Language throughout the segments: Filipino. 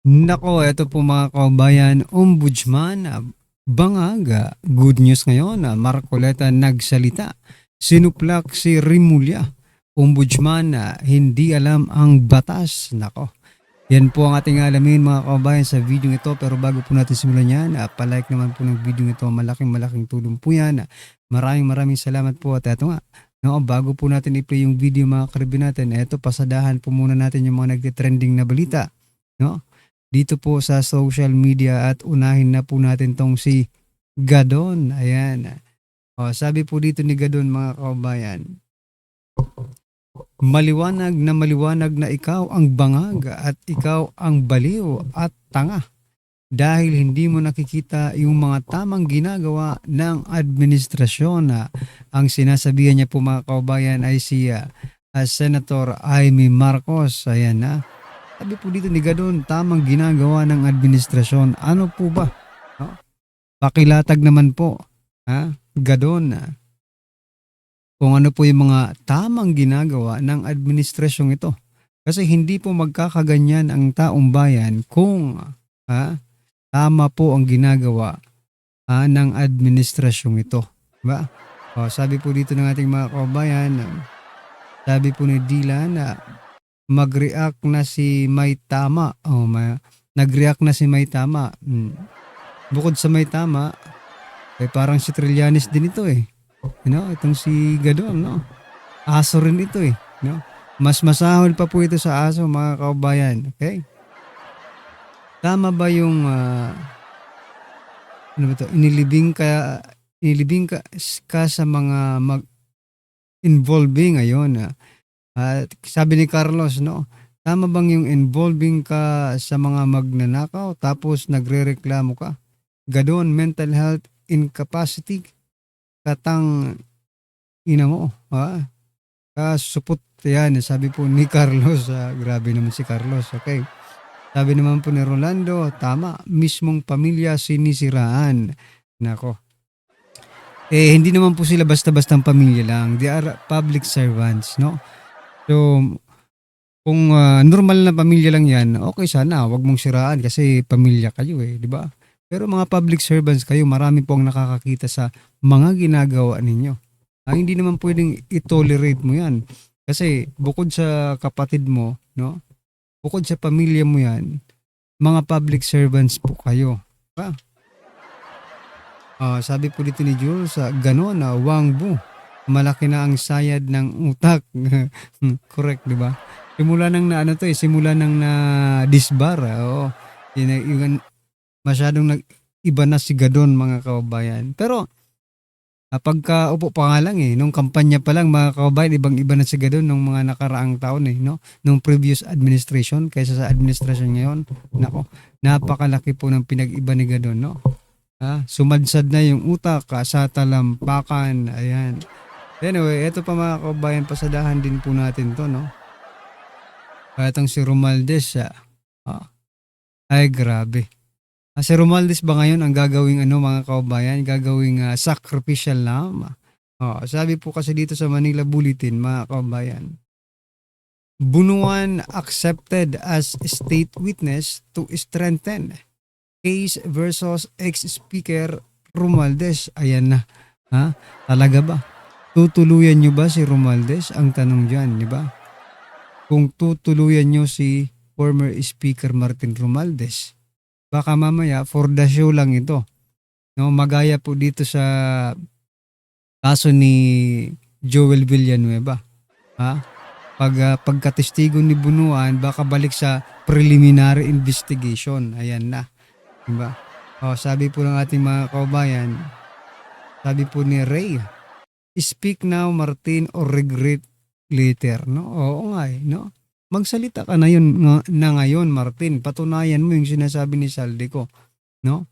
Nako, eto po mga kabayan, Ombudsman Bangaga. Good news ngayon, Marcoleta nagsalita. Sinuplak si Rimulya. Ombudsman hindi alam ang batas. Nako, yan po ang ating alamin mga kabayan sa video ito. Pero bago po natin simulan yan, palike naman po ng video ito. Malaking tulong po yan. Maraming salamat po. At eto nga, no, bago po natin i-play yung video mga karibin natin, eto pasadahan po muna natin yung mga nagtitrending na balita. No? Dito po sa social media at unahin na po natin tong si Gadon. Ayan. O, sabi po dito ni Gadon mga kabayan, maliwanag na ikaw ang bangag at ikaw ang baliw at tanga dahil hindi mo nakikita yung mga tamang ginagawa ng administrasyon. Ang sinasabihan niya po mga kabayan ay si Senator Amy Marcos. Ayan na. Sabi po dito ni Gadon, tamang ginagawa ng administrasyon. Ano po ba? No? Pakilatag naman po, Gadon, kung ano po yung mga tamang ginagawa ng administrasyong ito. Kasi hindi po magkakaganyan ang taong bayan kung tama po ang ginagawa ng administrasyong ito. Diba? O, sabi po dito ng ating mga kabayan, sabi po ni Dylan na mag-react na si Maitama. Nag-react na si Maitama. Bukod sa Maitama, parang si Trillanes din ito eh. Itong si Gadon, no? Aso rin ito eh. No? Mas masahol pa po ito sa aso mga kabayan. Okay? Tama ba yung inilibing ka sa mga involving ngayon. Sabi ni Carlos, no? Tama bang yung involving ka sa mga magnanakaw tapos nagrereklamo ka? Gadon, mental health incapacity, katang ina mo. Kasupot yan, sabi po ni Carlos. Grabe naman si Carlos, okay? Sabi naman po ni Rolando, tama, mismong pamilya sinisiraan. Nako. Hindi naman po sila basta-bastang pamilya lang. They are public servants, no? So, kung normal na pamilya lang yan, okay sana, wag mong siraan kasi pamilya kayo eh, di ba? Pero mga public servants kayo, marami po ang nakakakita sa mga ginagawa ninyo. Hindi naman pwedeng i-tolerate mo yan. Kasi bukod sa kapatid mo, no? Bukod sa pamilya mo yan, mga public servants po kayo. Diba? Sabi po dito ni Jules, gano'n Wang Bu. Malaki na ang sayad ng utak. Correct, di ba? Simula nang na ano to eh, simula nang na disbar. Oo. Yung masyadong iba na si Gadon mga kababayan. Pero pagka upo pa nga lang eh, nung kampanya pa lang mga kababayan, ibang-iba na si Gadon nung mga nakaraang taon eh, no? Nung previous administration kaysa sa administration ngayon. Nako, napakalaki po ng pinag-iba ni Gadon, no? Sumadsad na yung utak sa talampakan. Ayan. Anyway, eto pa mga kababayan, pasadahan din po natin to, no? Itong si Romualdez, ay grabe. Si Romualdez ba ngayon ang gagawing mga kababayan, gagawing sacrificial lamb? Sabi po kasi dito sa Manila Bulletin, mga kababayan, Bunuan accepted as state witness to strengthen case versus ex-speaker Romualdez. Ayan na. Talaga ba? Tutuluyan nyo ba si Romualdez? Ang tanong dyan, di ba? Kung tutuluyan nyo si former Speaker Martin Romualdez, baka mamaya for the show lang ito. No, magaya po dito sa kaso ni Joel Villanueva. Pagkatestigo ni Bunuan, baka balik sa preliminary investigation. Ayan na. Diba? Sabi po ng ating mga kababayan, sabi po ni Ray, speak now Martin or regret later, no? Oo nga eh, no? Magsalita ka na yun na ngayon, Martin. Patunayan mo yung sinasabi ni Saldico, no?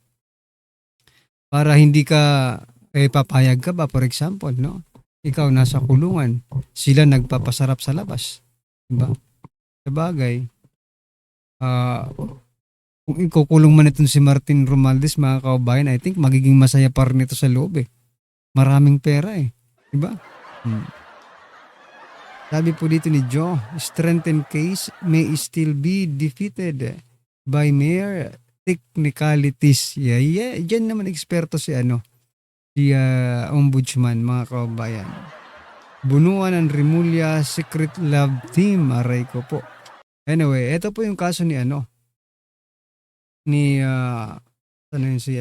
Para hindi ka papayag ka ba, for example, no? Ikaw nasa kulungan, sila nagpapasarap sa labas, diba? Sabagay, kung ikukulong man itong si Martin Romualdez, mga kababayan, I think magiging masaya pa rin ito sa loob eh. Maraming pera eh. Diba? Sabi po dito ni Joe, strengthened case may still be defeated by mere technicalities. Diyan naman eksperto si si ombudsman, mga kababayan. Bunuan ng Rimulya Secret Love Team, aray ko po. Anyway, ito po yung kaso ni ni ano yun si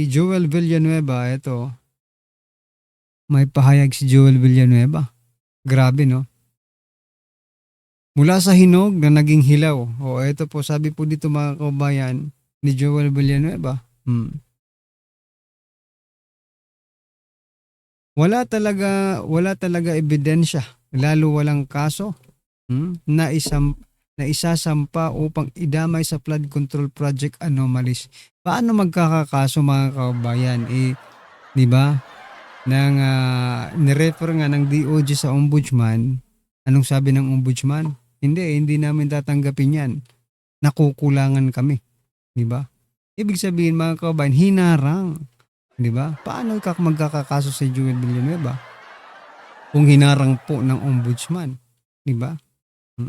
Joel Villanueva. Ito, may pahayag si Joel Villanueva. Grabe, no? Mula sa hinog na naging hilaw. Ito po, sabi po dito, mga kababayan, ni Joel Villanueva. Wala talaga ebidensya, lalo walang kaso na isasampa upang idamay sa flood control project anomalies. Paano magkakakaso, mga kababayan? Di ba? Nirefer nga ng DOJ sa ombudsman. Anong sabi ng ombudsman? Hindi namin tatanggapin yan. Nakukulangan kami. Di ba? Ibig sabihin, mga kababayan, hinarang. Di ba? Paano magkakakaso sa Joel Villanueva kung hinarang po ng ombudsman? Di ba?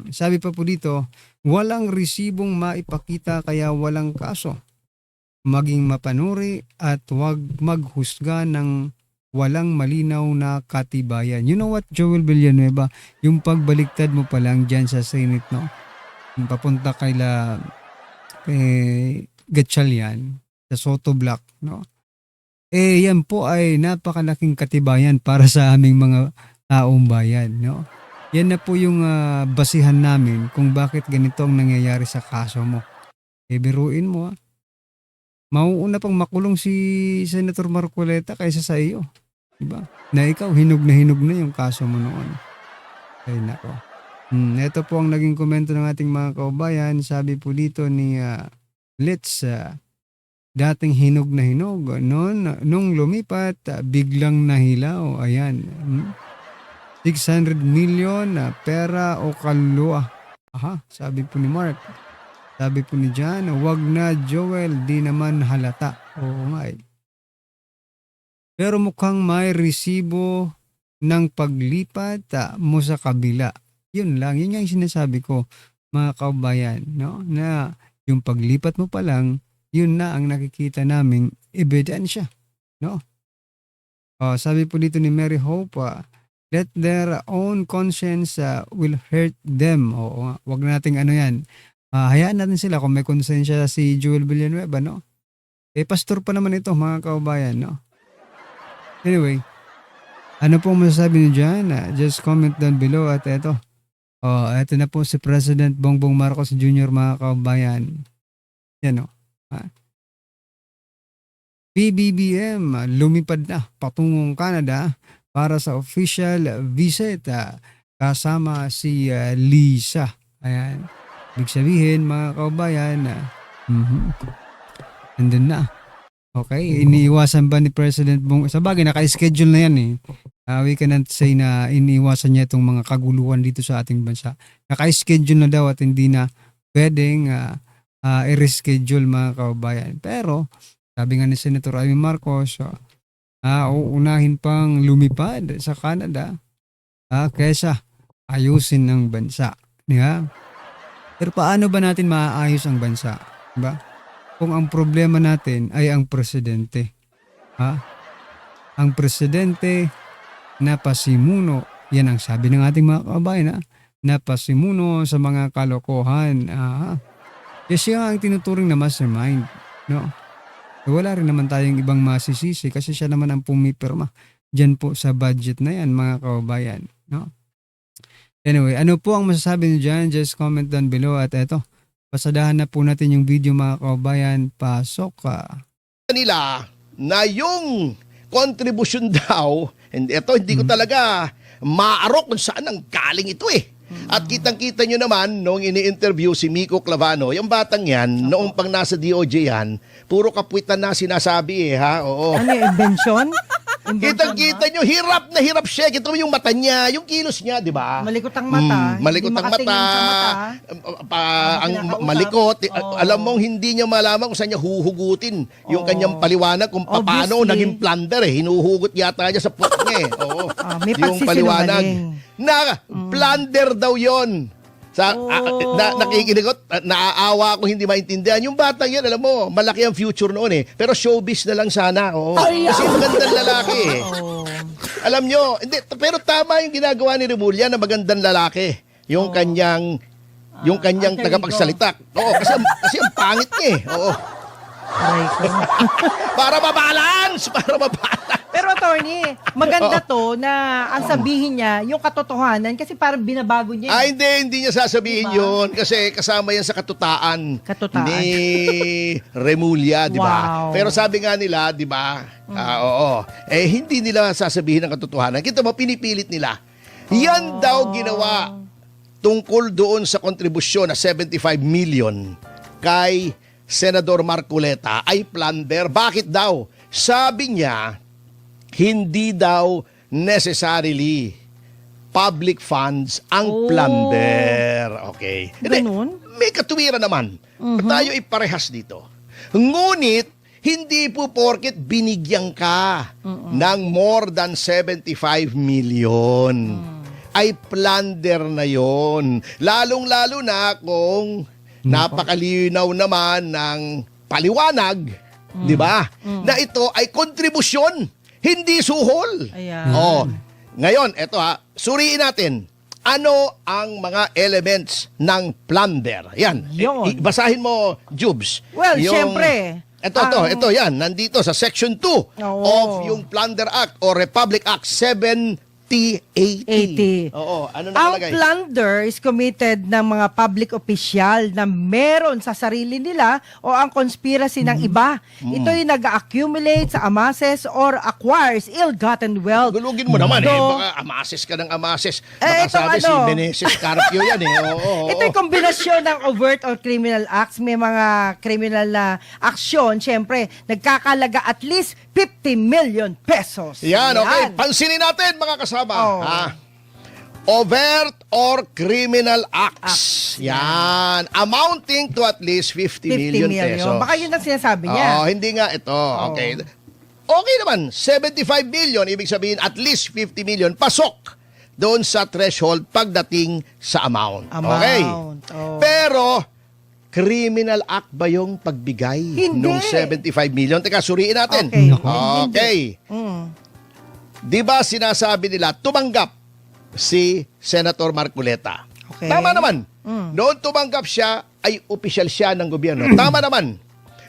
Sabi pa po dito, walang resibong maipakita kaya walang kaso. Maging mapanuri at huwag maghusga ng walang malinaw na katibayan. You know what, Joel Villanueva? Yung pagbaliktad mo pa lang dyan sa Senate, no? Yung papunta kay Gatchalian sa Soto Block, no? Yan po ay napakalaking katibayan para sa aming mga taong bayan, no? Yan na po yung basihan namin kung bakit ganito ang nangyayari sa kaso mo. Biruin mo, mauuna pang makulong si Senator Marcoleta kaysa sa iyo. Diba? Na ikaw, hinog na yung kaso mo noon. Ay nako. Ito po ang naging komento ng ating mga kaubayan. Sabi po dito ni Let's, dating hinog na hinog. Nung lumipat, biglang nahilaw. Ayan. 600 million na pera o kaluluwa. Sabi po ni Mark. Sabi po ni Jan, wag na Joel, di naman halata. Oo nga. Pero mukhang may resibo ng paglipat mo sa kabila. Yun lang, yun yung sinasabi ko, mga kaubayan, no? Na yung paglipat mo pa lang, yun na ang nakikita naming ebidensya, no? Sabi po dito ni Mary Hope, let their own conscience will hurt them. Wag nating yan. Hayaan natin sila kung may konsensya si Joel Villanueva, no? Pastor pa naman ito, mga kaubayan, no? Anyway, ano po masasabi niyo dyan? Just comment down below at eto. Eto na po si President Bongbong Marcos Jr., mga kaubayan. Yan, no? PBBM lumipad na patungong Canada para sa official visit kasama si Lisa. Ayan. Ibig sabihin, mga kaubayan, nandun na. Okay, iniiwasan ba ni President Bongbong? Sa bagay, naka-schedule na yan eh. We cannot say na iniiwasan niya itong mga kaguluhan dito sa ating bansa. Naka-schedule na daw at hindi na pwedeng i-reschedule, mga kaubayan. Pero, sabi nga ni Senator Amy Marcos, uunahin pang lumipad sa Canada kesa ayusin ng bansa. Diba? Pero paano ba natin maaayos ang bansa? Diba? Kung ang problema natin ay ang presidente. Ang presidente napasimuno, yan ang sabi ng ating mga kabayan, napasimuno sa mga kalokohan. Kasi siya ang tinuturing na mastermind. No? Wala rin naman tayong ibang masisisi kasi siya naman ang pumipirma dyan po sa budget na yan, mga kabayan. No? Anyway, ano po ang masasabi niyo dyan? Just comment down below at eto, pasadahan na po natin yung video, mga kabayan. Pasok ka. Nila na yung contribution daw, and ito hindi ko talaga maarok kung saan ang galing ito eh. At kitang-kita nyo naman nung ini-interview si Miko Clavano, yung batang yan, noong pang nasa DOJ yan, puro kapwitan na sinasabi eh, ha? Oo. Ano yung invention? Kitang-kita nyo, hirap na hirap siya. Kita mo yung mata niya, yung kilos niya, di ba? Malikot ang mata. Malikot Hindi ang makatingin mata. sa mata. Ang kinakausap. malikot. Oo. Alam mong hindi niya malaman kung saan niya huhugutin yung kanyang paliwanag kung paano Obviously. naging plunder eh. Hinuhugot yata niya sa puwet niya eh. Oo. May Yung paliwanag. pagsisinungaling. Na plunder daw yon. Nakikinig ko, naaawa ako hindi maintindihan. Yung batang yan, alam mo, malaki ang future noon eh. Pero showbiz na lang sana. Oo. Kasi magandang lalaki eh. Alam nyo, hindi, pero tama yung ginagawa ni Remulla na magandang lalaki. Yung kanyang alter ego. tagapagsalita. Oo, kasi ang pangit niya eh. Oo. Aray ko. Para mabalance! Pero attorney, maganda to na ang sabihin niya yung katotohanan kasi parang binabago niya. Ah, hindi niya sasabihin yun kasi kasama yan sa katutaan, Katutaan. ni Remulla, di ba? Wow. Pero sabi nga nila, di ba? Oo. Hindi nila sasabihin ang katotohanan. Kita mo, pinipilit nila. Yan daw ginawa tungkol doon sa kontribusyon na 75 million kay Senador Marcoleta ay plunder. Bakit daw? Sabi niya, hindi daw necessarily public funds ang plunder. Okay. Ganun? May katuwiran naman. Tayo iparehas dito. Ngunit, hindi po porket binigyan ka ng more than 75 million. Ay plunder na yon. Lalong-lalo na kung napakalinaw naman ng paliwanag, di ba? Na ito ay kontribusyon, hindi suhol. Ayan. Ngayon, eto suriin natin. Ano ang mga elements ng plunder? Yan. Yun. Basahin mo, Jubes. Well, syempre, Ito yan. Nandito sa Section 2 of yung Plunder Act o Republic Act 7080. Oo. Ano Ang nakalagay? plunder is committed ng mga public official na meron sa sarili nila o ang conspiracy ng iba. Ito yung nag-accumulate sa amasses or acquires ill-gotten wealth. Gulugin mo naman So, baka amases ka ng amases. Eh, Baka ito sabi si ano? Meneses Carpio yan Oo. ito yung kombinasyon ng overt or criminal acts. May mga criminal na aksyon. Siyempre, nagkakalaga at least 50 million pesos. Yan, okay. Pansinin natin mga kasama. Overt or criminal acts. Yan. Amounting to at least 50 million pesos. Baka yun ang sinasabi niya. Hindi nga ito. Okay. Okay naman. 75 million, ibig sabihin at least 50 million, pasok doon sa threshold pagdating sa amount. Okay. Pero, criminal act ba yung pagbigay Hindi. ng 75 million? Teka, suriin natin. Okay. Okay. Di ba sinasabi nila, tumanggap si Senator Marcoleta? Okay. Tama naman. Noon tumanggap siya, ay opisyal siya ng gobyerno. Tama naman.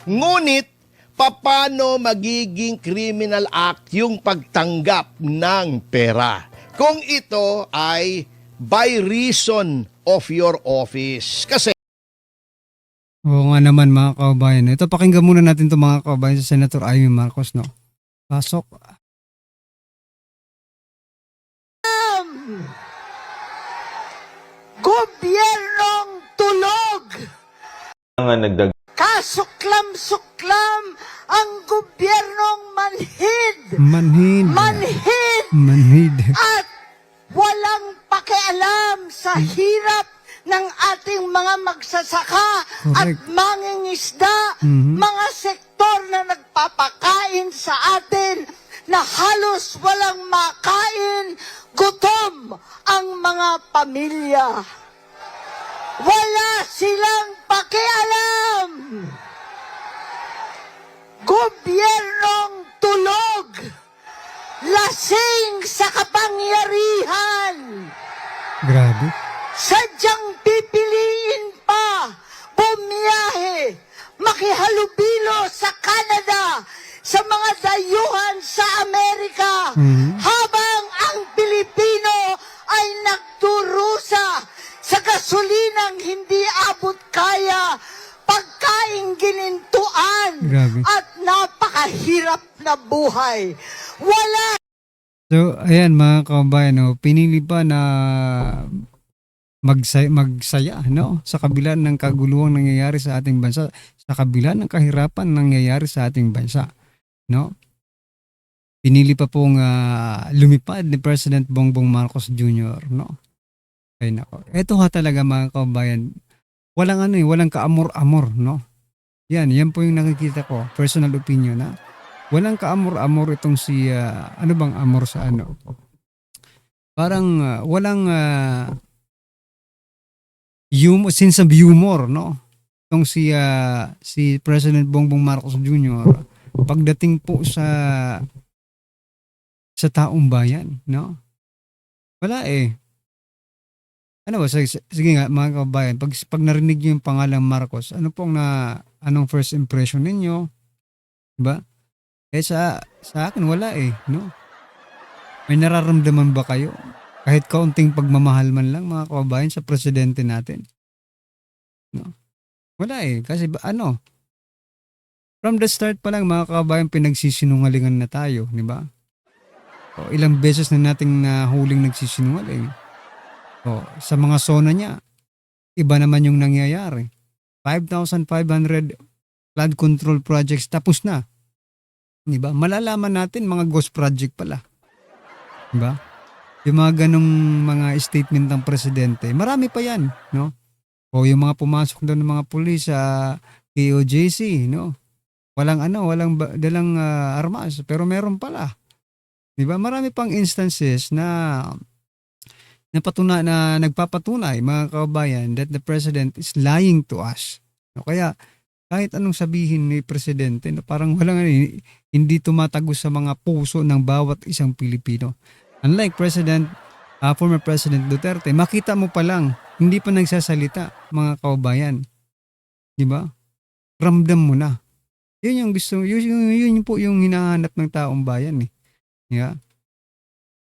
Ngunit, paano magiging criminal act yung pagtanggap ng pera? Kung ito ay by reason of your office. Kasi Oo nga naman mga kabayan. Ito, pakinggan muna natin ito mga kabayan sa Senator Amy Marcos, no? Pasok. Gobyernong tulog! Nga Kasuklam-suklam ang gobyernong manhid! Manhid. Manhid! Manhid. At walang pakialam sa hirap ng ating mga magsasaka at Correct. mangingisda, Mhm. mga sektor na nagpapakain sa atin na halos walang makain, gutom ang mga pamilya. Wala silang pakialam. Gobyernong tulog, lasing sa kapangyarihan, Grabe. sadyang pipiliin pa bumiyahe, makihalubilo sa Canada, sa mga dayuhan sa Amerika, habang ang Pilipino ay nagdurusa sa gasolinang hindi abot kaya, pagkaing ginintuan, Grabe. at napakahirap na buhay. Wala So, ayan mga kabayan, no? Pinili pa na magsaya, no? Sa kabila ng kaguluhang nangyayari sa ating bansa, sa kabila ng kahirapan nangyayari sa ating bansa, no? Pinili pa pong lumipad ni President Bongbong Marcos Jr., no? Ay nako. Ito talaga mga kabayan, walang walang kaamor-amor, no? Yan po yung nakikita ko, personal opinion, na walang kaamor-amor itong si, ano bang amor sa ano? Parang walang sense of humor, no? Itong si President Bongbong Marcos Jr. pagdating po sa taong bayan, no? Wala eh. Ano ba, sige nga mga kabayan, pag narinig niyo yung pangalang Marcos, anong first impression ninyo? Diba? Sa akin wala eh, no? May nararamdaman ba kayo? Kahit kaunting pagmamahal man lang mga kabayan sa presidente natin. No? Wala eh, kasi from the start pa lang mga kabayan pinagsisinungalingan na tayo, di ba? O, ilang beses na nating nahuling nagsisinungaling. O, sa mga zona niya, iba naman yung nangyayari. 5,500 flood control projects tapos na. Diba? Malalaman natin mga ghost project pala. Diba? Yung mga ganong mga statement ng presidente, marami pa yan, no? O yung mga pumasok doon ng mga pulis sa KOJC, no? Walang dalang armas, pero meron pala. Diba? Marami pang instances na nagpapatunay mga kababayan that the president is lying to us. No, kaya kahit anong sabihin ni presidente, no, parang hindi tumatagos sa mga puso ng bawat isang Pilipino. Unlike former President Duterte, makita mo pa lang, hindi pa nagsasalita mga kababayan. Di ba? Ramdam mo na. Yun yung gusto, yun po yung hinahanap ng taong bayan eh. Yeah.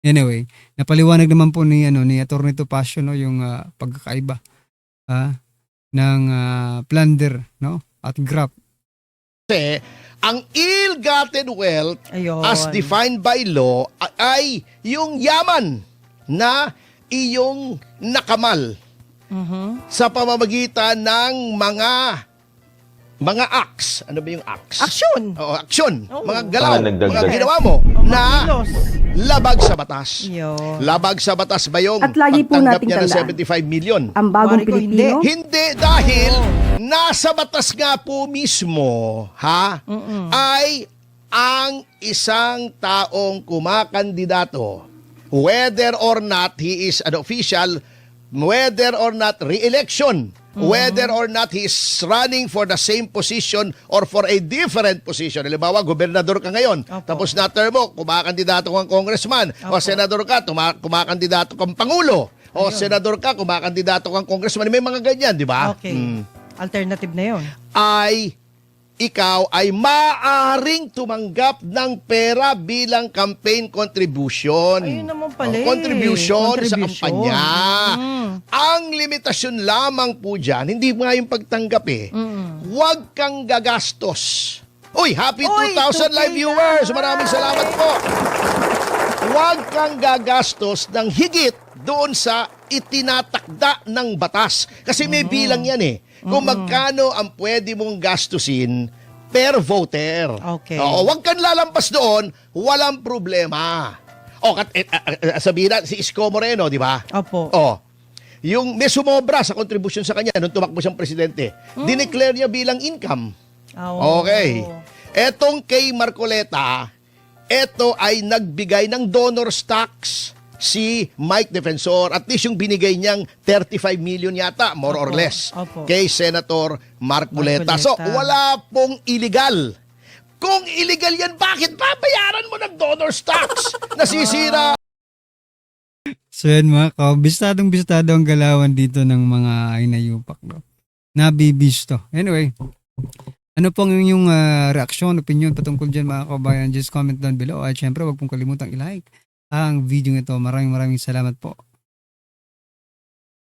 Anyway, napaliwanag naman po ni Atty. Topacio, no, yung pagkakaiba ng plunder, no, at graft. Kasi ang ill-gotten wealth Ayun. as defined by law ay yung yaman na iyong nakamal sa pamamagitan ng mga acts. Ano ba yung acts? Aksyon. Oo, aksyon. Oo. Mga galaw. Nagdagdag. Mga ginawa mo na Kilos. labag sa batas. Yun. Labag sa batas ba yung At lagi po pagtanggap nating niya ng tandaan. 75 million? Ang bagong Wari ko, Pilipino, Hindi dahil nasa batas nga po mismo, ay ang isang taong kumakandidato, whether or not he is an official, whether or not re-election, whether or not he is running for the same position or for a different position. Halimbawa, gobernador ka ngayon, Opo. tapos na term mo, kumakandidato kang congressman, o Opo. senador ka, kumakandidato kang pangulo, o senador ka, kumakandidato kang congressman. May mga ganyan, di ba? Okay. Alternative na yun. Ay ikaw ay maaring tumanggap ng pera bilang campaign contribution. Ayun naman pala O, contribution sa Contribution. kampanya. Mm. Ang limitasyon lamang po dyan, hindi nga yung pagtanggap eh. Huwag kang gagastos. Uy, happy Uy, 2,000 live 2K viewers. na. Maraming salamat po. Huwag kang gagastos ng higit doon sa itinatakda ng batas. Kasi may bilang yan eh. Kung magkano ang pwede mong gastusin per voter. Okay. Oo, huwag kang lalampas doon, walang problema. O, sabihin na, si Isko Moreno, di ba? Opo. O, yung may sumobra sa contribution sa kanya nung tumakbo siyang presidente, dineclare niya bilang income. Oh. Okay. Etong kay Marcoleta, eto ay nagbigay ng donor's tax si Mike Defensor. At least yung binigay niyang 35 million yata, more or Opo, less, opo. kay Senator Marcoleta. So, Marcoleta. wala pong illegal. Kung illegal yan, bakit babayaran mo ng donor's tax? Nasisira So yan mga bistadong-bistado ang galawan dito ng mga inayupak. No? Nabibisto. Anyway, ano pong yung reaksyon, opinion patungkol dyan mga kabayan? Just comment down below. At syempre, wag pong kalimutang i-like ang video ito. Maraming salamat po.